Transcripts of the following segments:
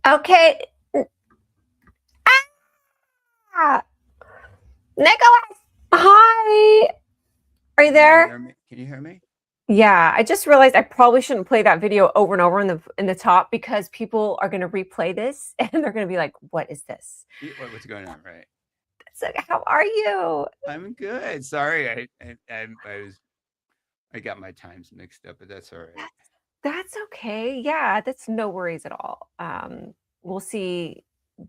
Okay. Ah, Nicholas, hi. Are you Can you there? hear me? Can you hear me? Yeah, I just realized I probably shouldn't play that video over and over in the top because people are going to replay this and they're going to be like, "What is this?" What's going on? Right. So, how are you? I'm good. Sorry, I got my times mixed up, but that's all right. That's okay. Yeah, that's no worries at all. We'll see.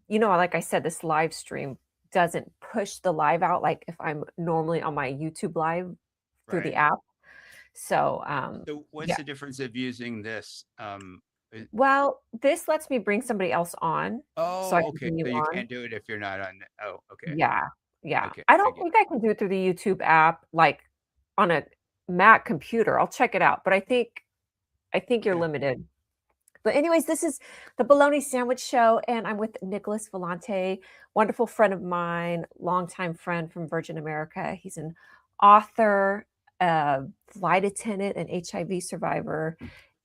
Like I said, this live stream doesn't push the live out like if I'm normally on my YouTube live through the Right. app. So, So, what's yeah. the difference of using this? Well, this lets me bring somebody else on, so I Oh, can okay. bring you So you on. can't do it if you're not on. Oh, okay. Yeah, yeah. Okay. I I don't get. think I can do it through the YouTube app, like, on a Mac computer. I'll check it out, but I think you're Yeah. limited. But anyways, this is the Bologna Sandwich Show, and I'm with Nicholas Volante, wonderful friend of mine, longtime friend from Virgin America. He's an author, a flight attendant, an HIV survivor,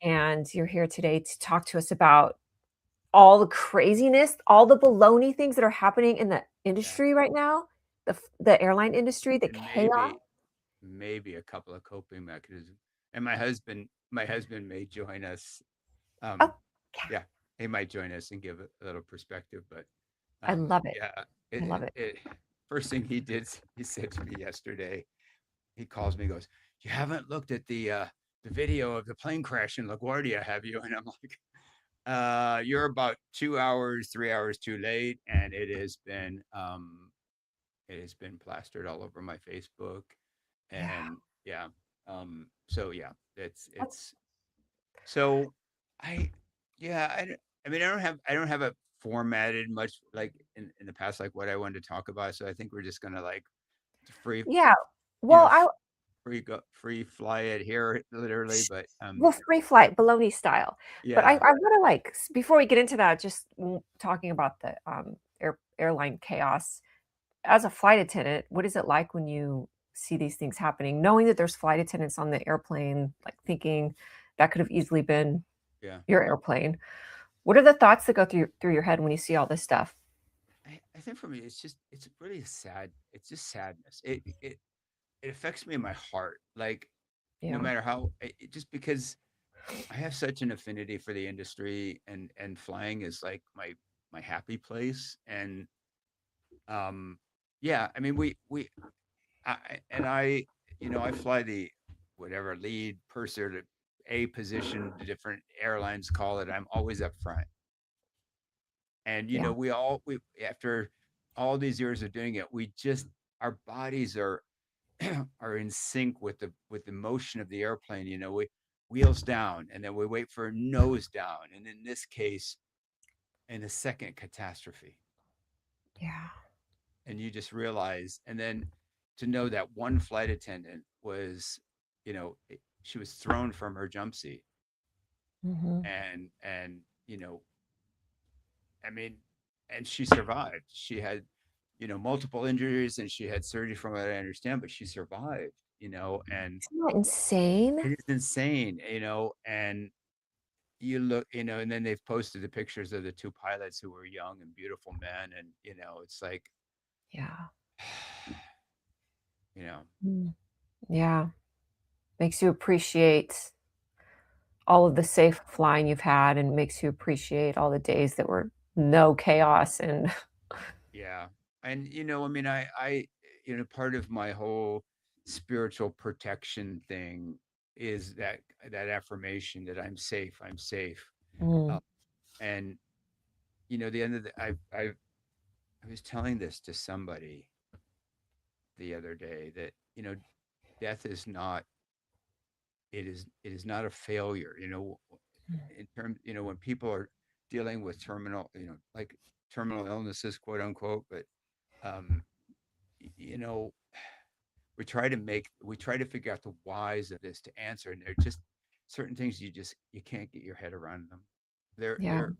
and you're here today to talk to us about all the craziness, all the baloney things that are happening in the Yeah. industry right now, the airline industry, the And chaos. maybe a couple of coping mechanisms. And my husband may join us. Oh, Um, yeah, yeah, he might join us and give a little perspective, but I love it. yeah, I love it, it. it first thing he did, he said to me yesterday, he calls me, goes, "You haven't looked at the video of the plane crash in LaGuardia, have you?" And I'm like, you're about 2 hours, 3 hours too late, and it has been plastered all over my Facebook, Yeah, and yeah, so yeah, it's that's it's so I yeah, I mean, I don't have a formatted much like in the past, like what I wanted to talk about. So I think we're just gonna like free, yeah. you Well, know, I free fly it here literally, sh but well, free flight, bologna style. But I yeah, wanna, like, before we get into that, just talking about the, airline chaos. As a flight attendant, what is it like when you see these things happening? Knowing that there's flight attendants on the airplane, like, thinking that could have easily been yeah. your airplane. What are the thoughts that go through your head when you see all this stuff? I think for me, it's really sad. It's just sadness. It affects me in my heart. Like no Yeah. matter how, just because I have such an affinity for the industry, and flying is like my happy place. And um, yeah, I mean I fly the whatever lead purser to a position, the different airlines call it. I'm always up front, and Yeah. we after all these years of doing it, we just our bodies are are in sync with the motion of the airplane. We wheels down, and then we wait for nose down, and in this case, in a second catastrophe, Yeah. and you just realize, and then to know that one flight attendant was, she was thrown from her jump seat, Mhm. and I mean, and she survived. She had, multiple injuries, and she had surgery, from what I understand, but she survived. And Isn't that insane? it is insane. And you look, and then they've posted the pictures of the two pilots who were young and beautiful men, and it's like, Yeah. you know, Mm. Yeah. Makes you appreciate all of the safe flying you've had and makes you appreciate all the days that were no chaos and yeah. And I mean, part of my whole spiritual protection thing is that affirmation that I'm safe, I'm safe. Uh, Mm. and the end of the I was telling this to somebody the other day, that death is not, it is not a failure. In terms, when people are dealing with terminal, like terminal illnesses, quote unquote. But um you know we try to figure out the whys of this to answer, and they're just certain things you can't get your head around them. Yeah. They're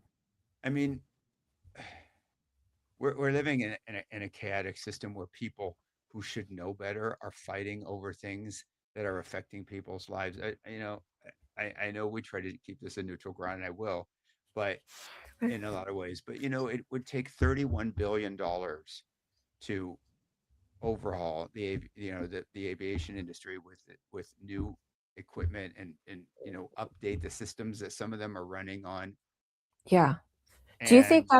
I mean, we're living in a chaotic system where people who should know better are fighting over things that are affecting people's lives. I know we try to keep this a neutral ground, and I will, but Right. in a lot of ways. But it would take $31 billion to overhaul the aviation industry with new equipment and update the systems that some of them are running on. Yeah. Do you think And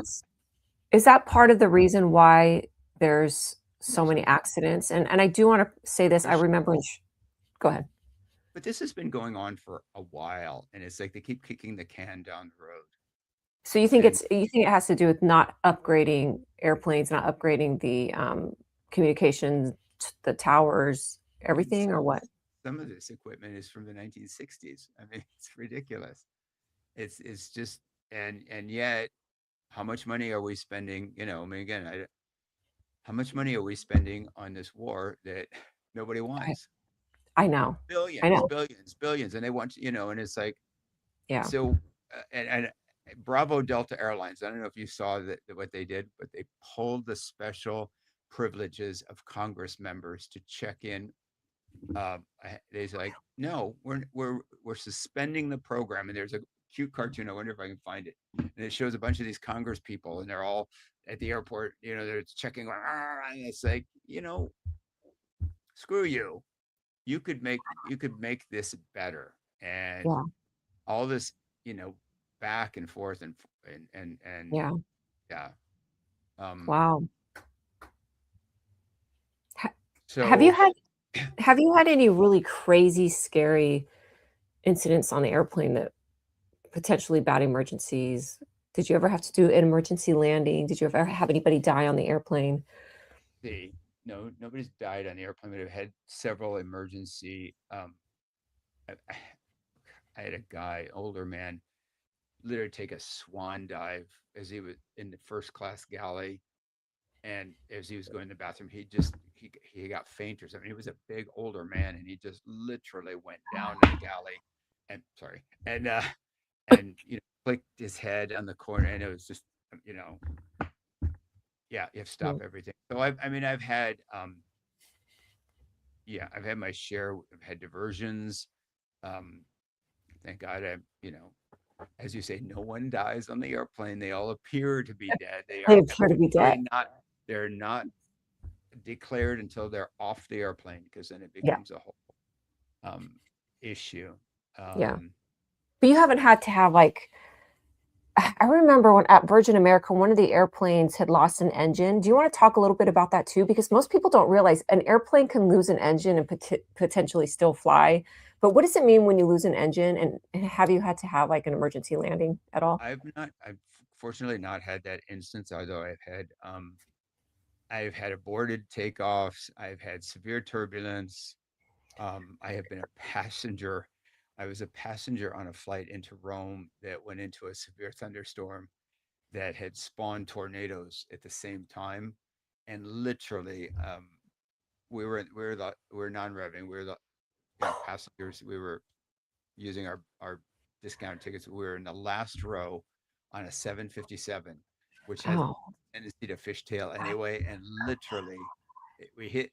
is that part of the reason why there's so many so accidents? And I do wanna say this, I there's remember in sh go ahead. but this has been going on for a while, and it's like they keep kicking the can down the road. So And you think it has to do with not upgrading airplanes, not upgrading the, communications, t the towers, I mean, everything, or what? some of this equipment is from the 1960s. I mean, it's ridiculous. It's just and yet, how much money are we spending? I mean, again, how much money are we spending on this war that nobody I wants? I know. I Billions, know. billions, billions, and they want and it's like Yeah. so. And Bravo Delta Airlines. I don't know if you saw what they did, but they pulled the special privileges of Congress members to check in. They're like, no, we're suspending the program. And there's a cute cartoon. I wonder if I can find it. And it shows a bunch of these Congress people, and they're all at the airport. They're checking. And it's like, screw you. You could make this better. And Yeah. all this, you know, back and forth and Yeah. yeah. Um, Wow. Ha have you so had have you had any really crazy, scary incidents on the airplane that potentially bad emergencies? Did you ever have to do an emergency landing? Did you ever have anybody die on the airplane? the no, nobody's died on the airplane, but I've had several emergency. I, I had a guy, older man, literally take a swan dive as he was in the first class galley, and as he was going to the bathroom, he got faint or something. He was a big older man, and he just literally went down to the galley, and sorry, and clicked his head on the corner, and it was just you know yeah, you have to Mm, stop everything. So I mean, I've had my share. I've had diversions. Um, thank God as you say, no one dies on the airplane. They all appear to be dead. They they are appear to be dead. really not. They're not declared until they're off the airplane, because then it Yeah, becomes a whole um, issue. yeah. Um, But you haven't had to have, like I remember when at Virgin America, one of the airplanes had lost an engine. Do you wanna talk a little bit about that too? Because most people don't realize an airplane can lose an engine and potentially still fly. But what does it mean when you lose an engine, and have you had to have, like, an emergency landing at all? I've fortunately not had that instance, although I've had aborted takeoffs. I've had severe turbulence. I have been a passenger. I was a passenger on a flight into Rome that went into a severe thunderstorm that had spawned tornadoes at the same time, and literally, we were non-revving. We were the passengers. We were using our discount tickets. We were in the last row on a 757, which has a Oh, tendency to fishtail anyway. And literally, we hit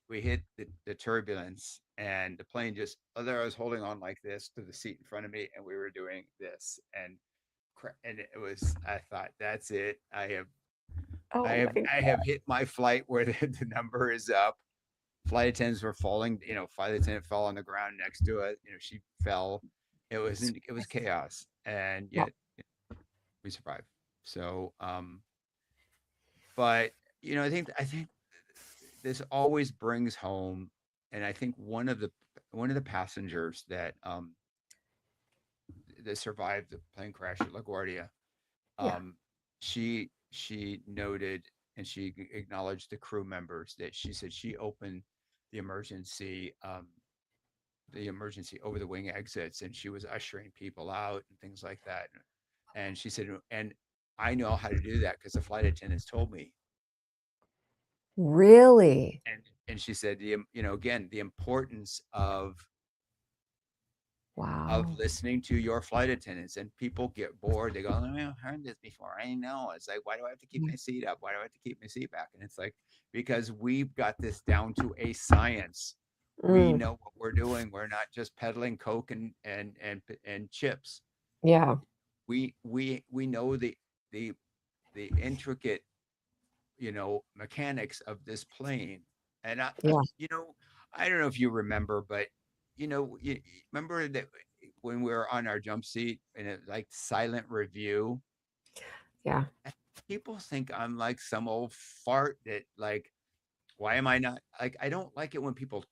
the turbulence, and the plane just other I was holding on like this to the seat in front of me, and we were doing this, and it was. I thought, that's it. I have I oh have my I have hit my flight where the number is up. Flight attendants were falling. Flight attendant fell on the ground next to it. She fell. It was chaos, and yeah, yet we survived. So, but I think this always brings home, and I think one of the passengers that survived the plane crash at LaGuardia, yeah. um, she noted, and she acknowledged the crew members, that she said she opened the emergency um, the emergency over the wing exits, and she was ushering people out and things like that. And she said, and I know how to do that because the flight attendants told me. Really? And she said, again, the importance of Wow. listening to your flight attendants. And people get bored. They go, oh, I've heard this before. I know. It's like, why do I have to keep Mm, my seat up? Why do I have to keep my seat back? And it's like, because we've got this down to a science. We mm, know what we're doing. We're not just peddling Coke and chips. yeah, We know the the intricate, mechanics of this plane. And Yeah. I don't know if you remember, but remember that when we were on our jump seat and it like silent review, Yeah. people think I'm like some old fart that like, why am I not like, I don't like it when people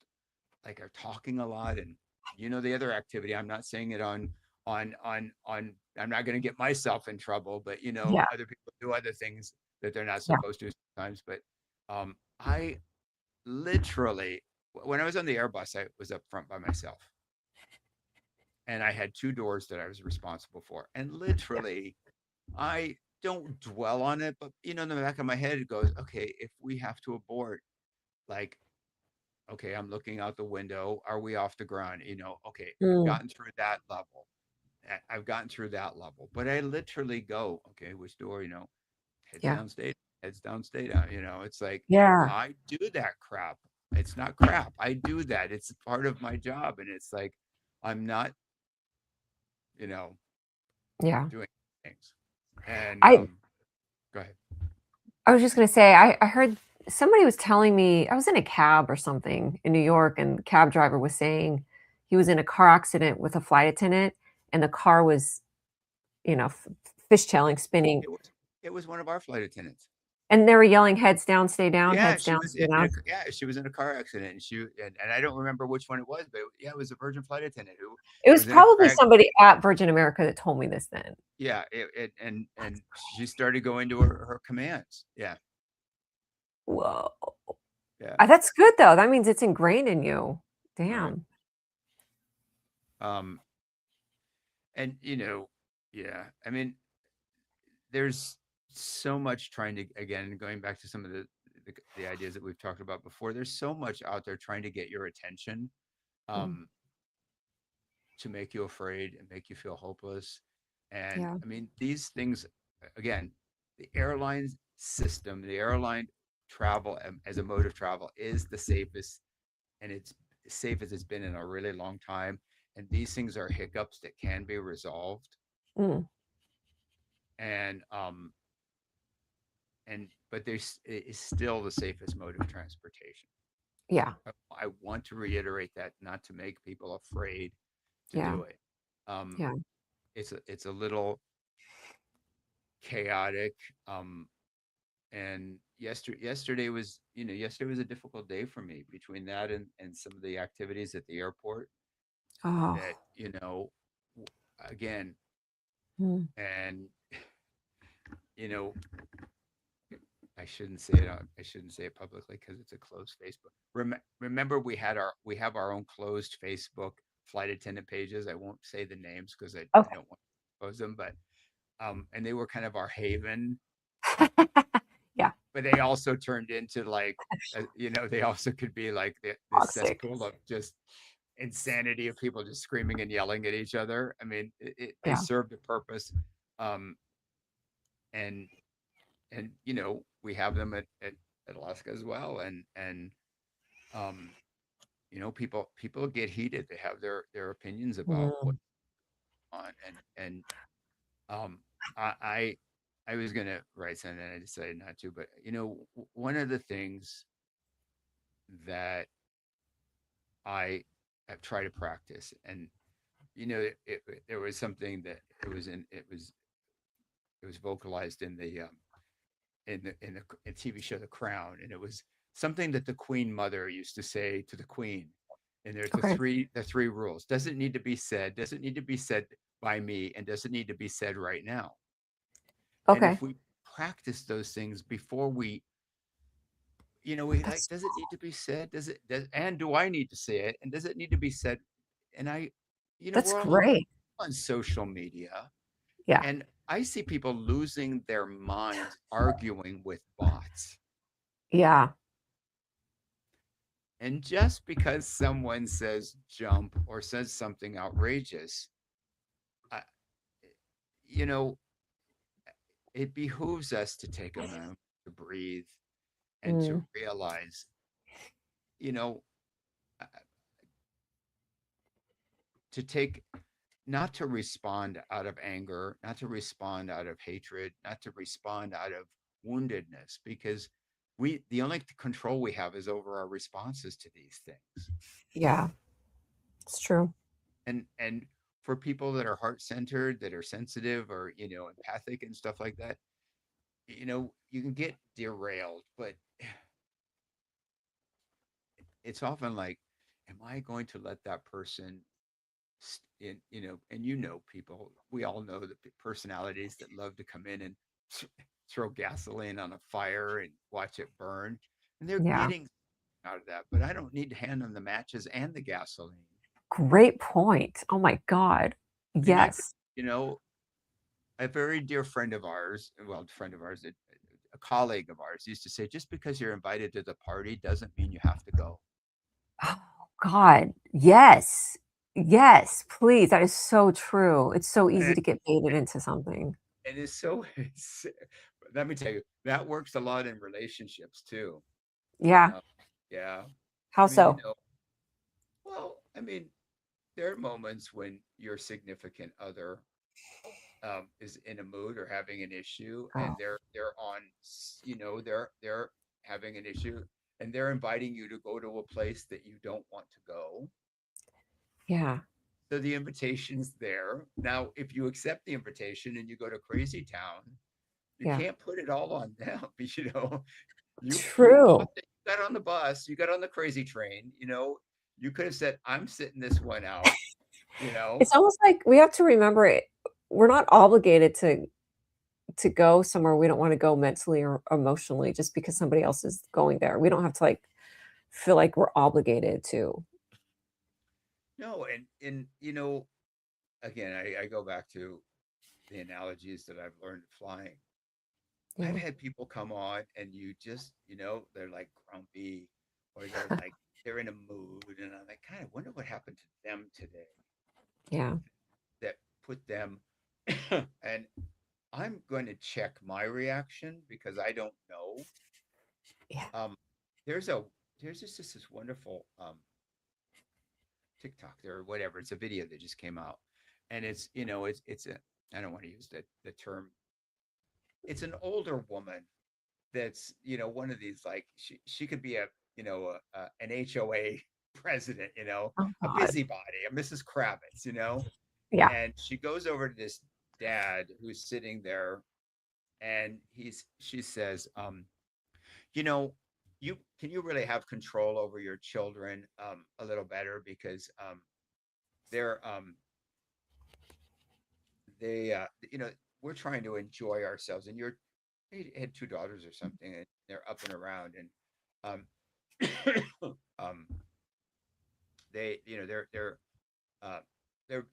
like are talking a lot. And the other activity, I'm not saying it on I'm not going to get myself in trouble, but Yeah. other people do other things that they're not Yeah. supposed to sometimes. But I literally, when I was on the Airbus, I was up front by myself, and I had two doors that I was responsible for. And Yeah. literally, I don't dwell on it, but in the back of my head, it goes, okay, if we have to abort, like, okay, I'm looking out the window. Are we off the ground? Okay, I've Mm. gotten through that level. I've gotten through that level. But I literally go, okay, which door, heads Yeah. down, stay, heads down, stay down. It's like, Yeah. I do that crap. It's not crap. I do that. It's part of my job. And it's like, I'm not, you know, Yeah. doing things. And I go ahead. I was just gonna say, I heard somebody was telling me I was in a cab or something in New York, and the cab driver was saying he was in a car accident with a flight attendant, and the car was, fishtailing, spinning, It was one of our flight attendants. and they were yelling, Yeah, heads down, stay down." she was in a car accident, and and I don't remember which one it was, but yeah, it was a Virgin flight attendant who It was was in a probably car. somebody at Virgin America that told me this then. Yeah, and she started going to her commands. Yeah, Whoa. yeah, That's good though, that means it's ingrained in you. right. Damn. Um, and yeah, I mean, there's so much trying to, again, going back to some of the ideas that we've talked about before. There's so much out there trying to get your attention, Mhm. um, to make you afraid and make you feel hopeless. And Yeah. I mean, these things, again, the airline system, the airline travel as a mode of travel is the safest, and it's as safe as it's been in a really long time. And these things are hiccups that can be resolved. Mm. And but there's it is still the safest mode of transportation. Yeah. I want to reiterate that, not to make people afraid to Yeah. do it. Um, Yeah. it's a little chaotic. Um, and yesterday was a difficult day for me, between that and some of the activities at the airport Oh. that, again, Mm. and you know I shouldn't say it publicly because it's a closed Facebook. Remember, we have our own closed Facebook flight attendant pages. I won't say the names because I Okay. don't want to expose them, but and they were kind of our haven. Yeah. But they also turned into like, they also could be like this Toxic. cesspool of just insanity of people just screaming and yelling at each other. I mean, they Yeah. served a purpose. Um, and we have them at Alaska as well. And um, people get heated. They have their opinions about what's Mm. on. And um, I I was gonna write something and I decided not to. But one of the things that I have tried to practice, and there was something that it was vocalized in the TV show The Crown, and it was something that the Queen Mother used to say to the Queen. And there's Okay. the three rules. Doesn't need to be said. Doesn't need to be said by me, and doesn't need to be said right now. And Okay. if we practice those things before we like, That's does it need to be said? And do I need to say it? And does it need to be said? And that's we're all great. on social media, Yeah. and I see people losing their minds arguing with bots. Yeah. And just because someone says jump or says something outrageous, I, you know, it behooves us to take a moment to breathe and to Mm. realize, you know, uh, to take not to respond out of anger, not to respond out of hatred, not to respond out of woundedness, because the only control we have is over our responses to these things. Yeah, it's true. And for people that are heart centered, that are sensitive or empathic and stuff like that, you can get derailed, but it's often like, am I going to let that person and people, we all know the personalities that love to come in and throw gasoline on a fire and watch it burn, and they're Yeah. getting out of that, but I don't need to hand them the matches and the gasoline. Great point. Oh my God. And even, Yes. you know, a very dear friend of ours, well, friend of ours, a colleague of ours used to say, just because you're invited to the party doesn't mean you have to go. Oh God. Yes. Yes, please. That is so true. It's so easy And, to get baited into something. and it's so, let me tell you, that works a lot in relationships too. Yeah. Uh, yeah. How I mean, so? well, I mean, there are moments when your significant other is in a mood or having an issue, and Oh, they're on, they're having an issue, and they're inviting you to go to a place that you don't want to go. yeah. So the invitation's there. Now, if you accept the invitation and you go to Crazy Town, you Yeah. can't put it all on them. You bought True. you got on the bus, you got on the crazy train. You could have said, "I'm sitting this one out." You know, It's almost like we have to remember it. We're not obligated to go somewhere we don't wanna go mentally or emotionally just because somebody else is going there. We don't have to, like, feel like we're obligated to. no, and again, I go back to the analogies that I've learned flying. I've Yeah. had people come on and they're like grumpy, or they're in a mood, and I'm like, kind of wonder what happened to them today Yeah. that put them and I'm going to check my reaction because I don't know. Yeah. Um, there's a there's just this wonderful TikTok there or whatever. It's a video that just came out, and it's a, I don't want to use the term. It's an older woman that's one of these, like, she could be an HOA president, Oh a god. busybody, a Mrs. Kravitz, Yeah. and she goes over to this dad who's sitting there, and she says, you know, you can you really have control over your children a little better, because they're they we're trying to enjoy ourselves, and they had two daughters or something, and they're up and around, and um they uh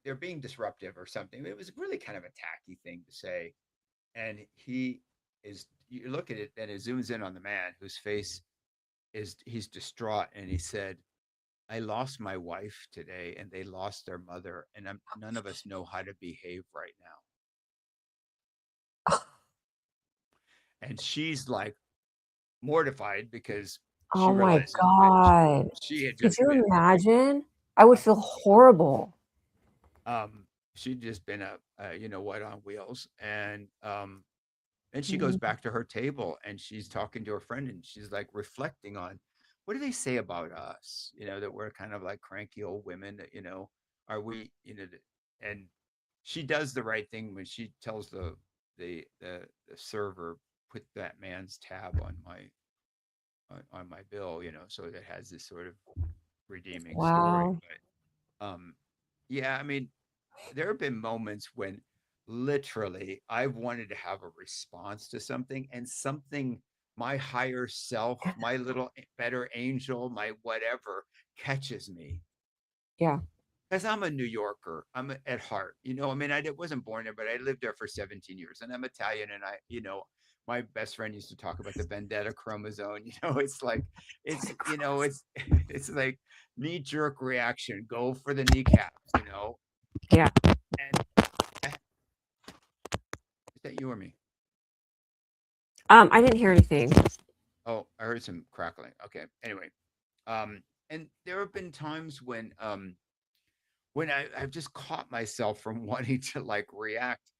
they're being disruptive or something. It was really kind of a tacky thing to say, and you look at it and it zooms in on the man whose face he's distraught, and he said, I lost my wife today, and they lost their mother, and none of us know how to behave right now. And she's like mortified because she Oh my realizes that god. she had Could just you been imagine? I would feel horrible. she'd just been what, on wheels, and she goes Mhm. back to her table and she's talking to her friend, and she's like reflecting on, what do they say about us, that we're kind of like cranky old women, that are we, and she does the right thing when she tells the server, put that man's tab on my bill, so that has this sort of redeeming story. Wow. But yeah, I mean, there have been moments when literally I've wanted to have a response to something, and something, my higher self, my little better angel, my whatever, catches me. Yeah. Because I'm a New Yorker, at heart. I mean, I wasn't born there, but I lived there for 17 years, and I'm Italian. And my best friend used to talk about the vendetta chromosome. It's like, it's like knee jerk reaction, go for the kneecaps. Yeah. And is that you or me? I didn't hear anything. Oh, I heard some crackling. Okay. Anyway, and there have been times when I've just caught myself from wanting to like react,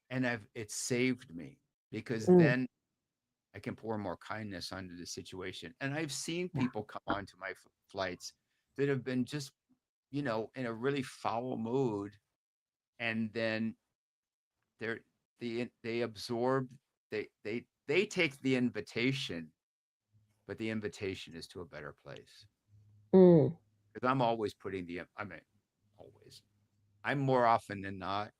and it saved me because Mm, then I can pour more kindness onto the situation. And I've seen yeah. people come onto my flights that have been just, in a really foul mood, and then they're they absorb, they take the invitation, but the invitation is to a better place. Mm, Because I'm always I mean, always. I'm more often than not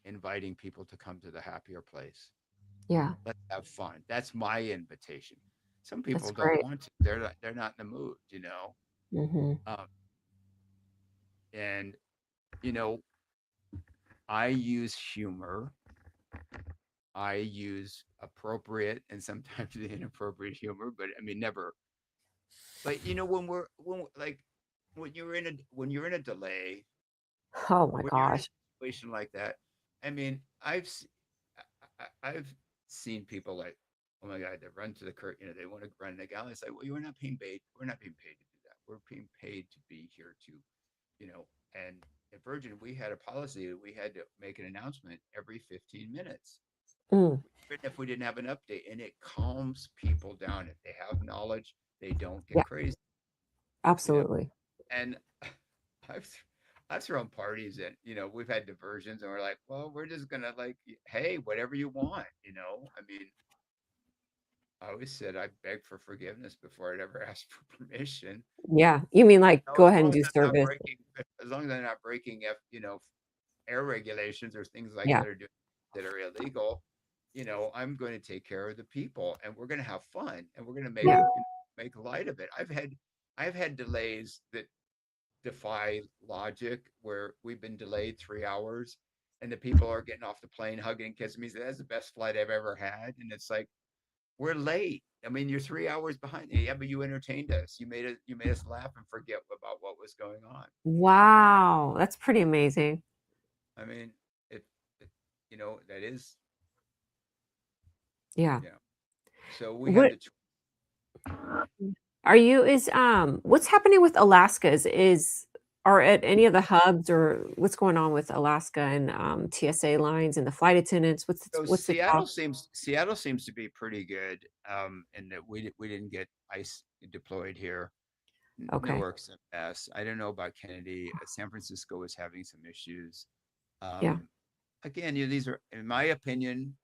inviting people to come to the happier place. yeah, Let's have fun. That's my invitation. Some that's people don't great. want to. They're not in the mood. Mhm. Um, and you know, I use humor. I use appropriate and sometimes inappropriate humor, but I mean never. But like when you're in a delay, Oh or my when you're in a gosh. situation like that, I mean, I've seen people like, oh my god, they run to the curtain, they want to run in the galley. It's like, well, you're not being paid. We're not being paid to do that. We're being paid to be here to, you know. And at Virgin, we had a policy that we had to make an announcement every 15 minutes, Mm, even if we didn't have an update, and it calms people down. If they have knowledge, they don't get yeah, crazy, you know. absolutely. And I've I've thrown parties and we've had diversions and we're like, well, we're just gonna like, hey, whatever you want. I mean, I always said I beg for forgiveness before I'd ever ask for permission. Yeah. You mean like No, go as ahead and long as do I'm not service? breaking, as long as I'm not breaking, air regulations or things like Yeah. that are illegal, I'm going to take care of the people, and we're going to have fun, and we're going to Yeah. make light of it. I've had delays that defy logic where we've been delayed 3 hours and the people are getting off the plane hugging and kissing me. That's the best flight I've ever had. And it's like, we're late. I mean, you're 3 hours behind. Yeah, but you entertained us. You made us laugh and forget about what was going on. Wow. That's pretty amazing. I mean, it, it that is, Yeah. you know. So we had What to. are you is what's happening with Alaska? Is are at any of the hubs or what's going on with Alaska and TSA lines and the flight attendants? So What's the talk? Seattle seems to be pretty good, and that we didn't get ice deployed here. Okay. Newark's a mess. I don't know about Kennedy. San Francisco is having some issues. Yeah. Um, Again, these are, in my opinion.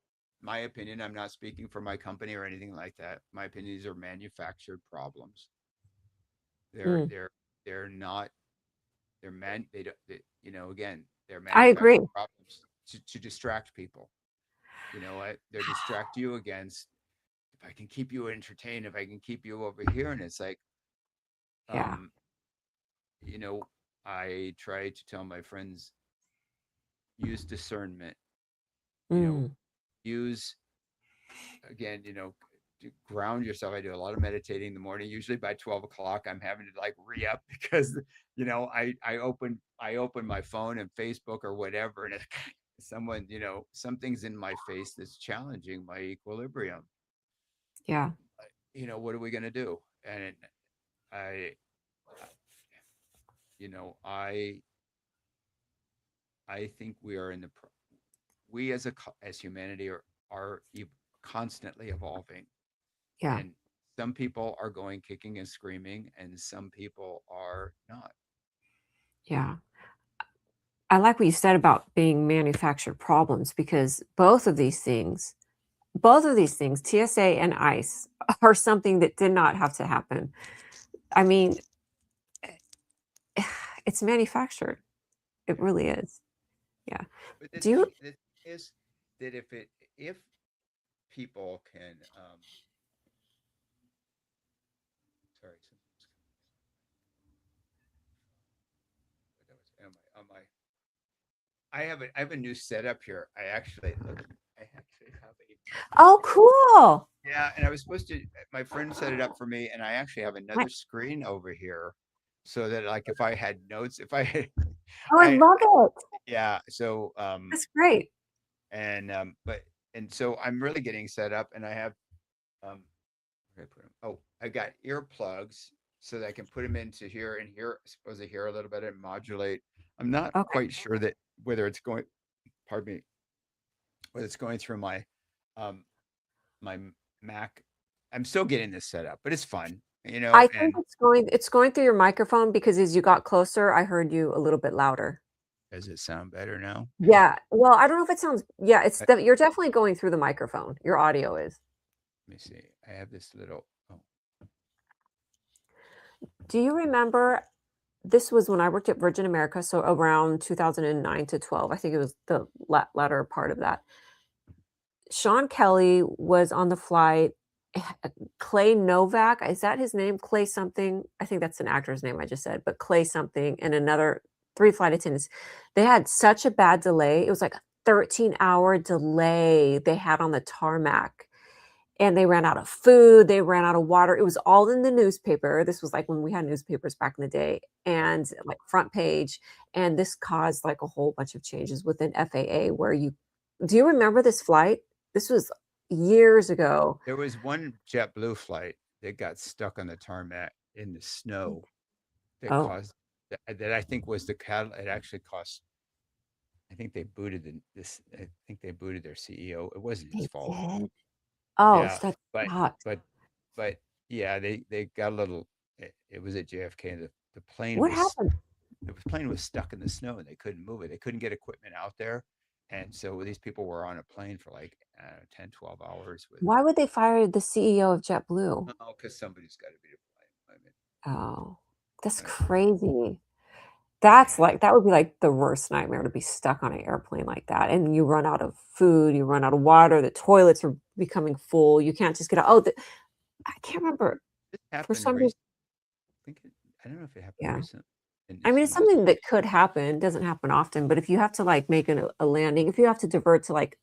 My opinion. I'm not speaking for my company or anything like that. My opinion. These are manufactured problems. They're Mm. they're they're not. They're man. They don't. Again, they're I agree. manufactured problems to distract people. They're distract you against. If I can keep you entertained, if I can keep you over here, and it's like, Yeah. um, you know, I try to tell my friends, use discernment, you know, Mm. use, again, to ground yourself. I do a lot of meditating in the morning. Usually by 12 o'clock, I'm having to like re-up because, I open my phone and Facebook or whatever, and someone, something's in my face that's challenging my equilibrium. Yeah. What are we going to do? And I, you know, I think we as humanity are constantly evolving, Yeah. and some people are going kicking and screaming, and some people are not. Yeah. I like what you said about being manufactured problems because both of these things, TSA and ICE, are something that did not have to happen. I mean, it's manufactured. It Yeah. really is. Yeah. But Do you the thing is that if people can, sorry, on my I have a new setup here. I actually have a Oh, cool. Yeah, and I was supposed to. My friend set it up for me, and I actually have I another screen over here, so that like if I had notes, if I had, oh, I I love it. yeah. So That's great. and but and so I'm really getting set up, and I have where did I put 'em? Oh, I got earplugs so that I can put them into here and here. I suppose I hear a little bit and modulate. I'm not Okay. quite sure that whether it's going, pardon me, whether it's going through um, my Mac. I'm still getting this set up, but it's fun, I think and it's going through your microphone because as you got closer, I heard you a little bit louder. does it sound better now? Yeah. Well, I don't know if it sounds yeah, Let you're definitely going through the microphone. Your audio is. me see. I have this little, oh, Do you remember this was when I worked at Virgin America, so around 2009 to 12. I think it was the latter part of that. Sean Kelly was on the flight. Clay Novak, is that his name? Clay something. I think that's an actor's name I just said, but Clay something and another 3 flight attendants. They had such a bad delay. It was like a 13-hour delay they had on the tarmac, and they ran out of food, they ran out of water. It was all in the newspaper. This was like when we had newspapers back in the day, and like front page, and this caused like a whole bunch of changes within FAA where you do you remember this flight? This was years ago. there was one JetBlue flight that got stuck on the tarmac in the snow that Oh, caused that I think was the cat. It actually cost. I think they booted this. I think they booted their CEO. It wasn't his they fault. did? Oh, Yeah, so that but sucks. but but yeah, they got a little. It was at JFK. And the plane What was happened? the plane was stuck in the snow and they couldn't move it. They couldn't get equipment out there, and so these people were on a plane for like 10, 12 hours with. Why would they fire the CEO of JetBlue? Oh, because somebody's got to be to blame. Oh, that's I mean, crazy. That's yeah. like that would be like the worst nightmare to be stuck on an airplane like that, and you run out of food, you run out of water, the toilets are becoming full, you can't just get out I can't remember, This for happened some reason recently. I don't know if it happened yeah. recently in I this mean, it's U.S. something that could happen, doesn't happen often, but if you have to, like, make a landing, if you have to divert to, like,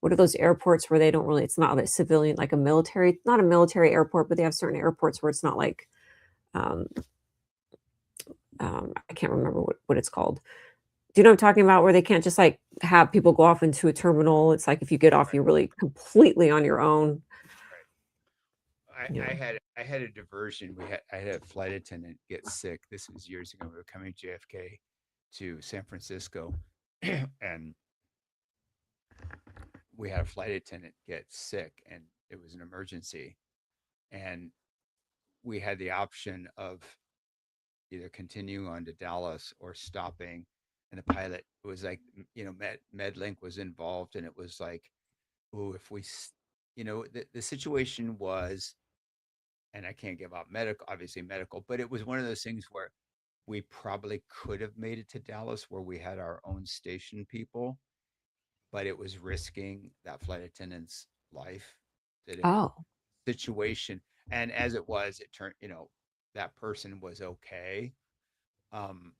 what are those airports where they don't really it's not a civilian, like a military not a military airport, but they have certain airports where it's not like, um, I can't remember what it's called. Do you know what I'm talking about? Where they can't just, like, have people go off into a terminal. It's like if you get off, Right, you're really completely on your own. right. Yeah. I had a diversion. I had a flight attendant get sick. This was years ago. We were coming JFK to San Francisco, and we had a flight attendant get sick, and it was an emergency. And we had the option of either continuing on to Dallas or stopping. And the pilot was like, MedLink was involved, and it was like, oh, if we, the situation was, and I can't give out medical, obviously medical, but it was one of those things where we probably could have made it to Dallas where we had our own station people, but it was risking that flight attendant's life. That if Oh, situation, and as it was, it turned, that person was okay. Um,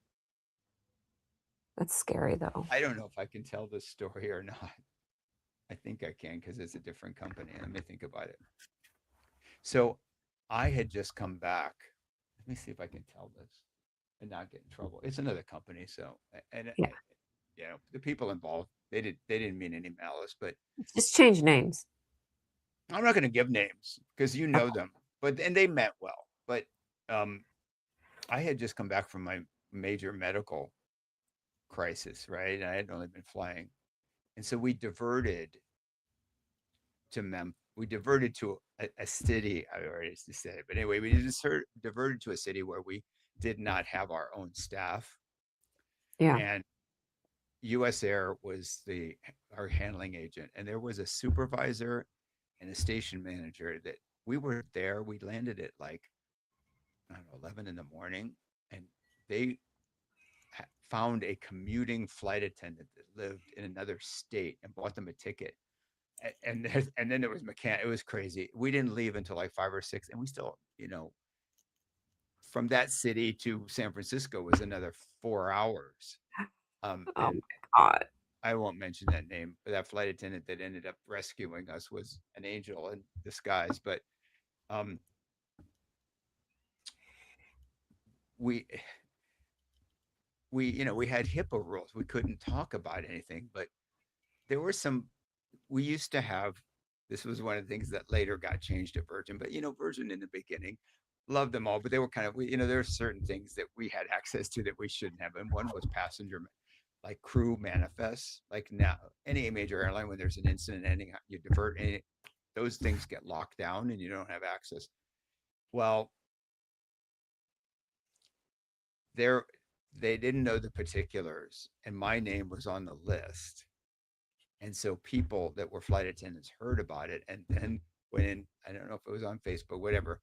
that's scary, though. I don't know if I can tell this story or not. I think I can because it's a different company. Let me think about it. So I had just come back. Let me see if I can tell this and not get in trouble. It's another company, so and Yeah. the people involved they didn't mean any malice, but Just change names. I'm not going to give names because you know Okay. them. But and they meant well. But um, I had just come back from my major medical crisis, right? And I had only been flying, and so we diverted to Mem. We diverted to a city. I already said it, but anyway, we just diverted to a city where we did not have our own staff, Yeah. and U.S. Air was the our handling agent, and there was a supervisor and a station manager that we were there. We landed at like I don't know 11 in the morning, and they found a commuting flight attendant that lived in another state and bought them a ticket. And then there was mechanic. It was crazy. We didn't leave until like 5 or 6, and we still, from that city to San Francisco was another 4 hours. Oh And my god. I won't mention that name, but that flight attendant that ended up rescuing us was an angel in disguise. But um, we we had HIPAA rules. We couldn't talk about anything, but there were some. We used to have. This was one of the things that later got changed at Virgin, but Virgin in the beginning, loved them all, but they were kind of, there are certain things that we had access to that we shouldn't have. And one was like crew manifests. Like now, any major airline, when there's an incident ending, you divert any, those things get locked down and you don't have access. Well, there, they didn't know the particulars, and my name was on the list. And so people that were flight attendants heard about it and then went in. I don't know if it was on Facebook, whatever.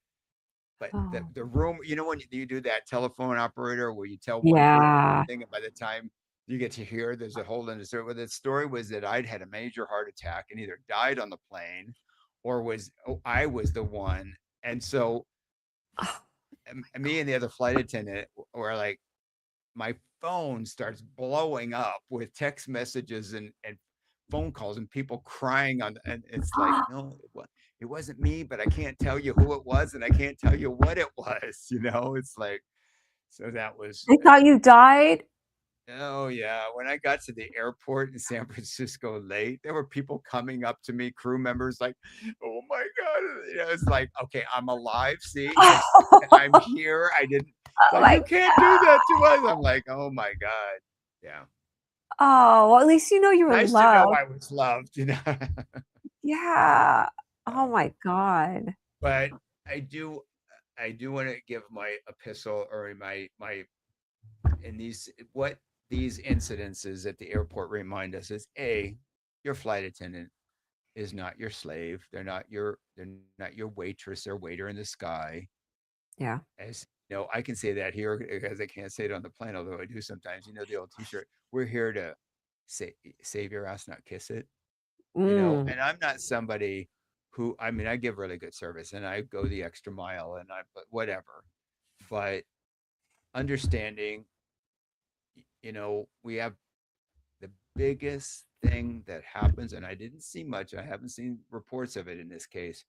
But the, Oh, the room, when you do that telephone operator where you tell one person yeah. thing, and by the time you get to hear, there's a whole other story. Well, the story was that I'd had a major heart attack and either died on the plane or I was the one. And so me and the other flight attendant were like, my phone starts blowing up with text messages and phone calls and people crying and it's like, no, it wasn't me, but I can't tell you who it was and I can't tell you what it was. It's like, so that was, They thought you died? oh yeah. When I got to the airport in San Francisco late, there were people coming up to me, crew members, like, oh my God. It's like, okay, I'm alive. See, I'm Oh here. I didn't, like, my you can't do that to us. I'm like, oh my God. Yeah. Oh, well, at least you know you were Nice to know loved. I was loved. Yeah. Oh Um, my God. but I do, I do want to give my epistle or my in these what these incidences at the airport remind us is your flight attendant is not your slave. They're not your waitress or waiter in the sky. Yeah. As I can say that here because I can't say it on the plane, although I do sometimes. The old T-shirt. We're here to save your ass, not kiss it. Mm, And I'm not somebody who, I mean, I give really good service and I go the extra mile but whatever. But understanding, we have the biggest thing that happens, and I didn't see much. I haven't seen reports of it in this case,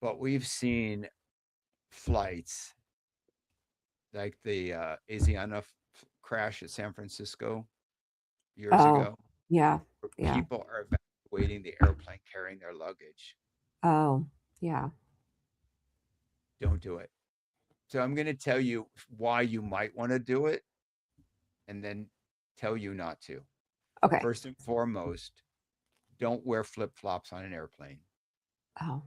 but we've seen flights like the Asiana crash at San Francisco years oh, ago, yeah, where yeah. people are evacuating the airplane carrying their luggage. Oh, yeah. Don't do it. So I'm going to tell you why you might want to do it and then tell you not to. Okay. First and foremost, don't wear flip flops on an airplane. Oh.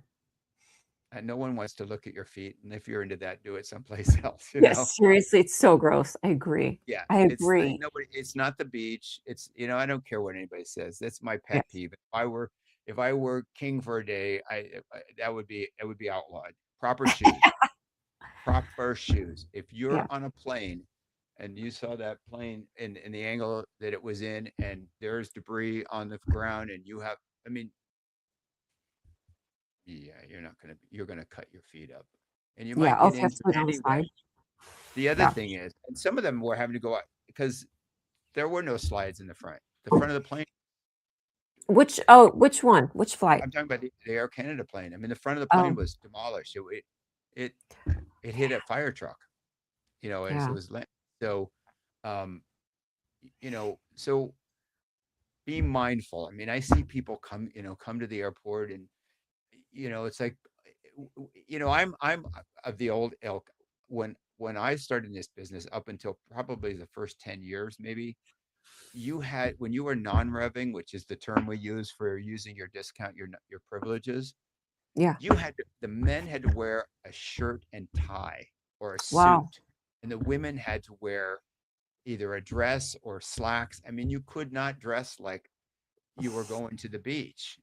And no one wants to look at your feet. And if you're into that, do it someplace else. Yes, seriously, it's so gross. I agree. Yeah. I It's like agree. nobody, it's not the beach. I don't care what anybody says. That's my pet Yes. peeve. If I were king for a day, that would be outlawed. Proper shoes. Proper shoes. If you're Yeah. on a plane and you saw that plane in the angle that it was in, and there's debris on the ground, and I mean, yeah, you're gonna cut your feet up, and you Yeah. might Oh, get if you have to injured go down the anyway. slide. The other Yeah. thing is, and some of them were having to go out because there were no slides in the front. The front of the plane. Which one? Which flight? I'm talking about the Air Canada plane. I mean, the front of the plane Oh, was demolished. It it hit a fire truck. As it yeah. was so, um, so be mindful. I mean, I see people come to the airport, and it's like, I'm of the old ilk. When I started in this business, up until probably the first 10 years, maybe when you were non-revving, which is the term we use for using your discount, your privileges, Yeah. the men had to wear a shirt and tie or a Wow. suit, and the women had to wear either a dress or slacks. I mean, you could not dress like you were going to the beach.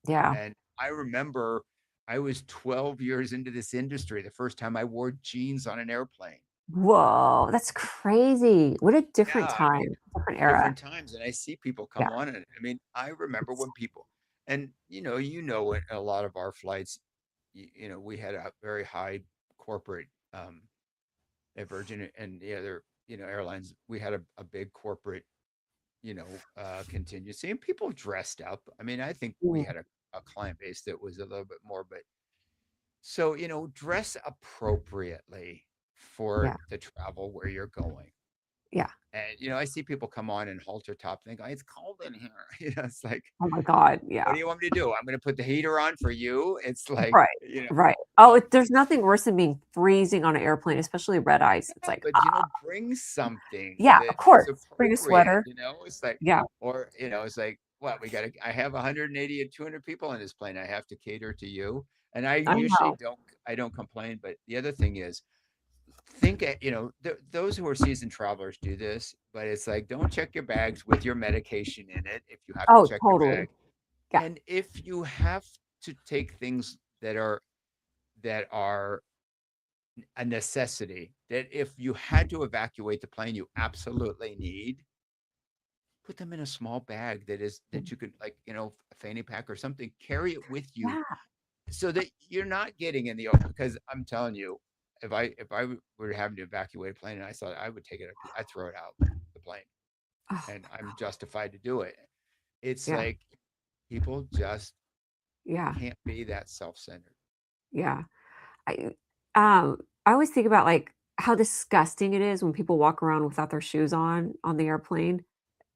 Yeah. And I remember I was 12 years into this industry the first time I wore jeans on an airplane. Whoa, that's crazy. What a different Yeah, I mean, time, different era. different times. And I see people Yeah. come on, and I mean, I remember when people, and in a lot of our flights, we had a very high corporate, at Virgin and the other, airlines, we had a big corporate, contingency, and people dressed up. I mean, I think we Mm, had a client base that was a little bit more, but so, dress appropriately for yeah. the travel where you're going. Yeah. And I see people come on in halter top and they go, "It's cold in here." It's like, Oh my god, what yeah. do you want me to do? I'm going to put the heater on for you. It's like, Right, right. Oh, uh, there's nothing worse than being freezing on an airplane, especially red ice. It's yeah, like, but bring something yeah, of that is course. Bring a appropriate. sweater. It's like, Yeah, or it's like, what I have 180 and 200 people on this plane. I have to cater to you, and I I usually know. don't. I don't complain. But the other thing is, think those who are seasoned travelers do this, but it's like, don't check your bags with your medication in it if you have to Oh, check your totally. bag, Yeah, and if you have to take things that are a necessity, that if you had to evacuate the plane, you absolutely need, put them in a small bag that you could, like, a fanny pack or something, carry it with you yeah. so that you're not getting in the open. Because I'm telling you, if I were having to evacuate a plane and I saw it, I would take it, I'd throw it out the plane, Oh, and I'm justified to do it. It's yeah, like people just yeah, can't be that self-centered. yeah. I I always think about, like, how disgusting it is when people walk around without their shoes on the airplane,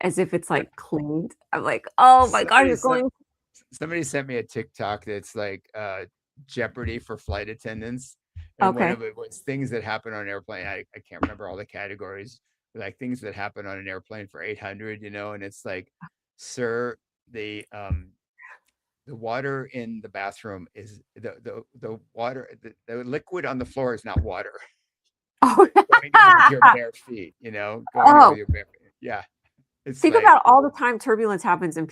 as if it's, like, cleaned. I'm like, "Oh my god, Somebody you're sent going." somebody sent me a TikTok that's like Jeopardy for flight attendants. And one Okay. of it was things that happen on an airplane. I can't remember all the categories, but like things that happen on an airplane for 800, and it's like, sir, the um the water in the bathroom is the water, the liquid on the floor is not water. Oh. Going in with your bare feet, going in with Oh, your bare feet. Yeah. It's think like, about all the time turbulence happens and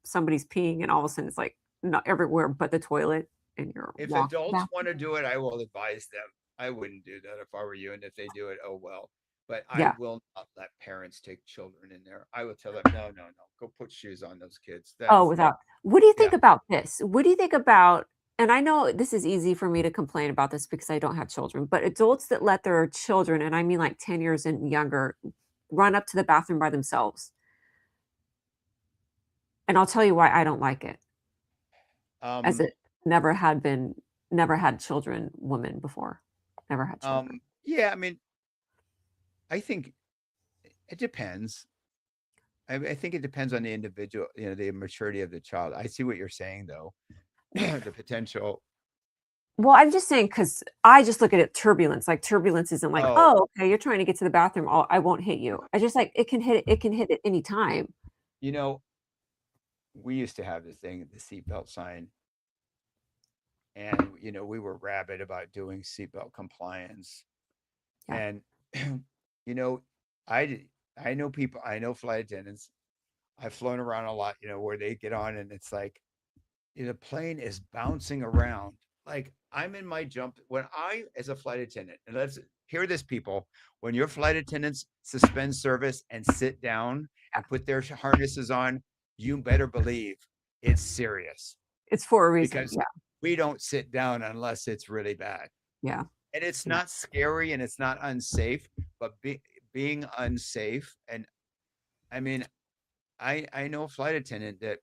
somebody's peeing and all of a sudden it's, like, not everywhere but the toilet and you're if walking adults back. want to do it, I will advise them. I wouldn't do that if I were you. And if they do it, oh well. But I Yeah. will not let parents take children in there. I will tell them, no, no, no, go put shoes on those kids. Oh, That's without what do you Yeah. think about this? What do you think about, and I know this is easy for me to complain about this because I don't have children, but adults that let their children, and I mean like 10 years and younger, run up to the bathroom by themselves. And I'll tell you why I don't like it. As Um, it never had children, woman before. Never had children. yeah, I mean, I think it depends. I think it depends on the individual, the maturity of the child. I see what you're saying though. The potential. Well, I'm just saying because I just look at it turbulence. Like turbulence isn't like, Oh, oh, okay, you're trying to get to the bathroom. Oh, I won't hit you. I just like it can hit at any time. you know, we used to have the thing, the seatbelt sign, and we were rabid about doing seatbelt compliance. Yeah. And you know i I know people, I know flight attendants, I've flown around a lot, where they get on and it's like, the plane is bouncing around. Like, I'm in my jump when I, as a flight attendant, and let's hear this, people, when your flight attendants suspend service and sit down and put their harnesses on, you better believe it's serious, It's for a reason. because Yeah. we don't sit down unless it's really bad. Yeah. And it's Yeah. not scary and it's not unsafe, but being unsafe. And I mean, I know a flight attendant that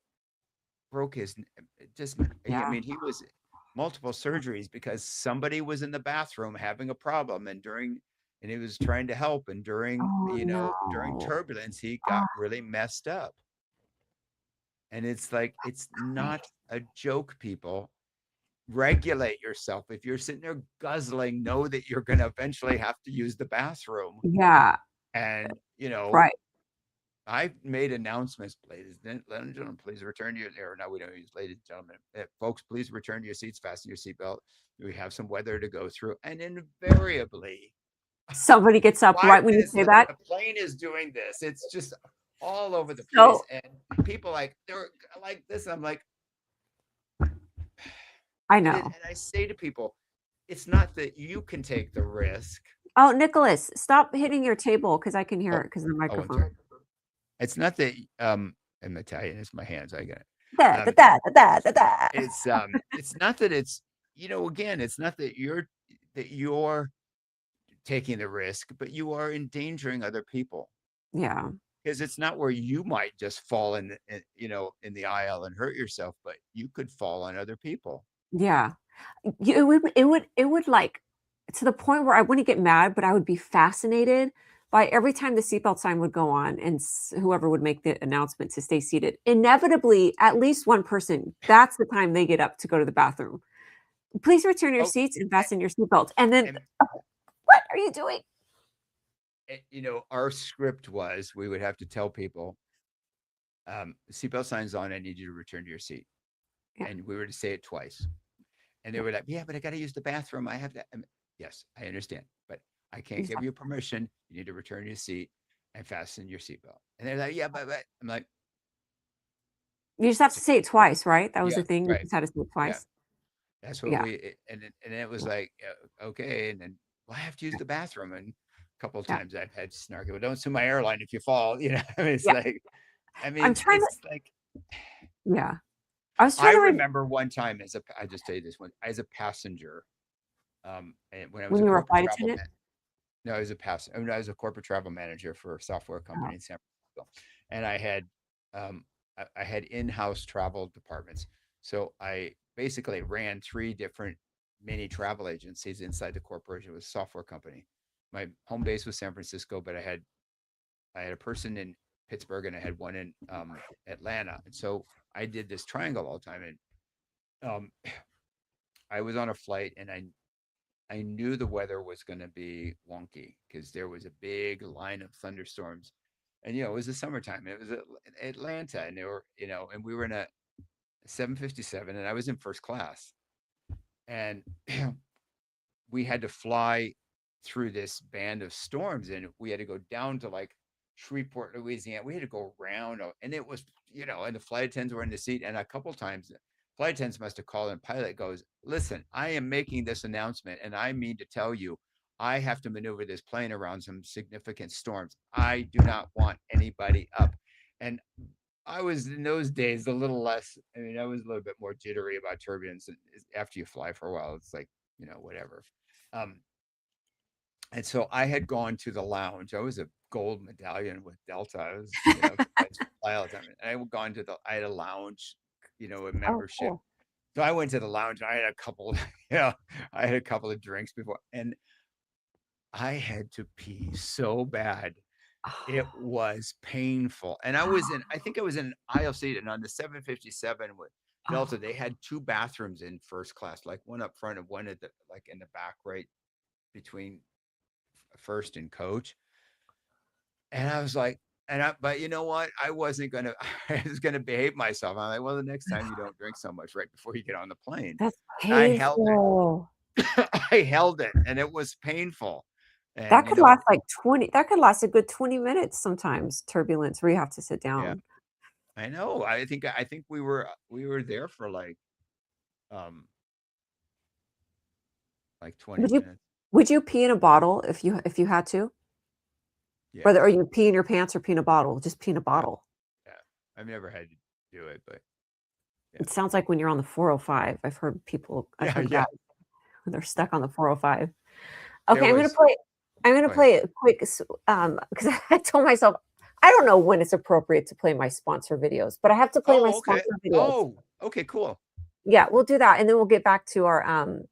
broke his, just, I Yeah. mean, he was multiple surgeries because somebody was in the bathroom having a problem, and he was trying to help, and Oh, during no. turbulence he got Ah, really messed up. And it's like, it's not nice. a joke, people. Regulate yourself. If you're sitting there guzzling, know that you're going to eventually have to use the bathroom. Yeah. And Right. I've made announcements, ladies and gentlemen, please return to your, or no, we don't use ladies and gentlemen, folks, please return to your seats, fasten your seatbelt, we have some weather to go through. And invariably, Somebody gets up right when you 5 minutes say later, that. the plane is doing this. It's just all over the place. So And people, like, they're like this. I'm like, I and know. I say to people, it's not that you can take the risk. Oh, Nicholas, stop hitting your table because I can hear Oh, it because of the oh, I'm microphone. sorry. It's not that, I'm Italian, it's my hands, I got it. Da, da, Um, da, da, da, da. it's not that it's, again, it's not that you're taking the risk, but you are endangering other people, Yeah. because it's not where you might just fall in the aisle and hurt yourself, but you could fall on other people. Yeah. It would like to the point where I wouldn't get mad, but I would be fascinated by every time the seatbelt sign would go on and whoever would make the announcement to stay seated, inevitably, at least one person, that's the time they get up to go to the bathroom. Please return your Oh, seats and fasten your seatbelt. And then, and what are you doing? our script was we would have to tell people, seatbelt sign's on, I need you to return to your seat. Yeah. And we were to say it twice. And they were like, yeah, but I got to use the bathroom. I have to. Yes, I understand, but I can't give you permission. You need to return your seat and fasten your seatbelt. And they're like, yeah, but I'm like, You just have to say it twice, right? That was yeah, the thing. You right. just had to say it Yeah. twice. That's what Yeah. and it was like, okay. And then, well, I have to use the bathroom. And a couple of Yeah. times I've had snarky, well, don't sue my airline if you fall. It's Yeah. like, I I'm mean, trying to, it's like, yeah. I was I trying to remember one time I just tell you this one, as a passenger, and when I was when a you were a corporate flight travel attendant. man, no, I was a passenger. I was a corporate travel manager for a software Oh, company in San Francisco, and I had in-house travel departments. So I basically ran three different mini travel agencies inside the corporation. It was a software company. My home base was San Francisco, but I had a person in Pittsburgh and I had one in Atlanta. And so I did this triangle all the time. And I was on a flight and I knew the weather was going to be wonky because there was a big line of thunderstorms. And, it was the summertime. It was Atlanta and and we were in a 757 and I was in first class. And we had to fly through this band of storms and we had to go down to like Shreveport, Louisiana. We had to go around and it was, and the flight attendants were in the seat. And a couple times flight attendants must have called and pilot goes, listen, I am making this announcement and I mean to tell you, I have to maneuver this plane around some significant storms. I do not want anybody up. And I was in those days a little less, I was a little bit more jittery about turbulence. And after you fly for a while, it's like, whatever. Um, and so I had gone to the lounge. I was a gold medallion with Delta. I was, I fly all the time. And I had gone to I had a lounge, a oh, membership. cool. So I went to the lounge and I had a couple, I had a couple of drinks before and I had to pee so bad. It was painful. And I think I was in aisle seat and on the 757 with Delta, they had two bathrooms in first class, like one up front and one at like in the back, right between first and coach. And I was like, but you know what? I was going to behave myself. I'm like, well, the next time you don't drink so much right before you get on the plane. That's And I held painful. it. I held it and it was painful. That And, could last like 20, that could last a good 20 minutes sometimes, turbulence where you have to sit yeah, down. I know. I think we were there for like 20 Would you minutes. would you pee in a bottle if you had to? Whether or Yes. you pee in your pants or pee in a bottle, just pee in a Yeah. bottle. Yeah. I've never had to do it, but yeah. It sounds like when you're on the 405. I've Yeah. heard Yeah. that when they're stuck on the 405. There Okay, was, I'm gonna go ahead. play a quick because I told myself I don't know when it's appropriate to play my sponsor videos, but I have to play my Oh, okay. sponsor videos. Oh, okay, cool. Yeah, we'll do that, and then we'll get back to our I'm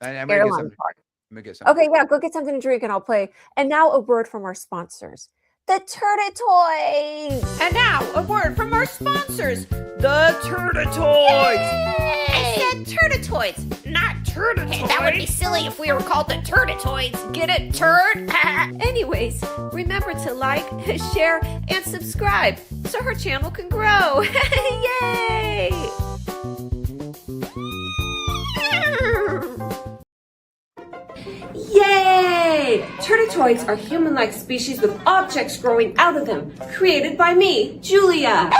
gonna get airline something. part. I'm gonna get something. Okay, yeah, go get something to drink and I'll play. And now a word from our sponsors. The Turtle Toys! And now, a word from our sponsors, the Turtle-Toys! I said Turtle-Toys, not Turtle-Toys. That would be silly if we were called the Turtle-Toys. Get it, turd? Anyways, remember to like, share, and subscribe so her channel can grow. Yay! Yay! Turtletoids are human-like species with objects growing out of them, created by me, Julia.